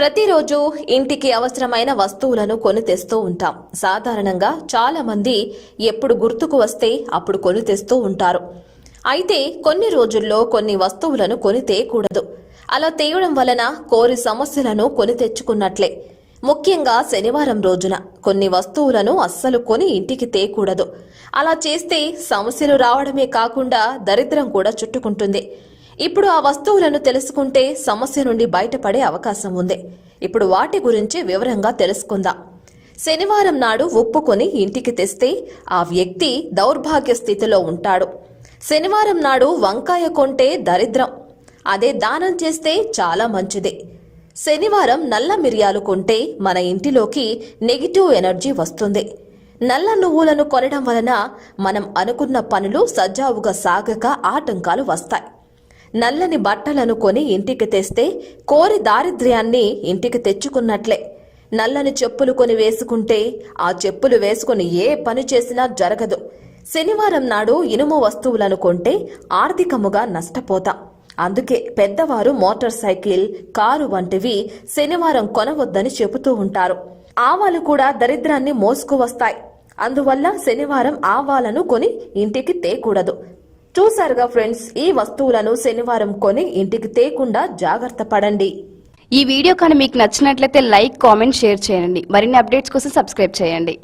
ప్రతిరోజు ఇంటికి అవసరమైన వస్తువులను కొని తెస్తూ ఉంటాం. సాధారణంగా చాలా మంది ఎప్పుడు గుర్తుకు వస్తే అప్పుడు కొని తెస్తూ ఉంటారు. అయితే కొన్ని రోజుల్లో కొన్ని వస్తువులను కొని తేయకూడదు. అలా తేయడం వలన కోరి సమస్యలను కొని తెచ్చుకున్నట్లే. ముఖ్యంగా శనివారం రోజున కొన్ని వస్తువులను అస్సలు కొని ఇంటికి తేయకూడదు. అలా చేస్తే సమస్యలు రావడమే కాకుండా దరిద్రం కూడా చుట్టుకుంటుంది. ఇప్పుడు ఆ వస్తువులను తెలుసుకుంటే సమస్య నుండి బయటపడే అవకాశం ఉంది. ఇప్పుడు వాటి గురించి వివరంగా తెలుసుకుందాం. శనివారం నాడు ఉప్పు కొని ఇంటికి తెస్తే ఆ వ్యక్తి దౌర్భాగ్య స్థితిలో ఉంటాడు. శనివారం నాడు వంకాయ కొంటే దరిద్రం. అదే దానం చేస్తే చాలా మంచిది. శనివారం నల్ల మిరియాలు కొంటే మన ఇంటిలోకి నెగిటివ్ ఎనర్జీ వస్తుంది. నల్ల నువ్వులను కొనడం వలన మనం అనుకున్న పనులు సజావుగా సాగక ఆటంకాలు వస్తాయి. నల్లని బట్టలను కొని ఇంటికి తెస్తే కోరి దారిద్ర్యాన్ని ఇంటికి తెచ్చుకున్నట్లే. నల్లని చెప్పులు కొని వేసుకుంటే ఆ చెప్పులు వేసుకుని ఏ పని చేసినా జరగదు. శనివారం నాడు ఇనుము వస్తువులను కొంటే ఆర్థికముగా నష్టపోతాం. అందుకే పెద్దవారు మోటార్ సైకిల్, కారు వంటివి శనివారం కొనవద్దని చెబుతూ ఉంటారు. ఆవాలు కూడా దరిద్రాన్ని మోసుకు వస్తాయి. అందువల్ల శనివారం ఆవాలను కొని ఇంటికి తేకూడదు. చూసారుగా ఫ్రెండ్స్, ఈ వస్తువులను శనివారం కొని ఇంటికి తేకుండా జాగ్రత్త పడండి. ఈ వీడియో కానీ మీకు నచ్చినట్లయితే లైక్, కామెంట్, షేర్ చేయండి. మరిన్ని అప్డేట్స్ కోసం సబ్స్క్రైబ్ చేయండి.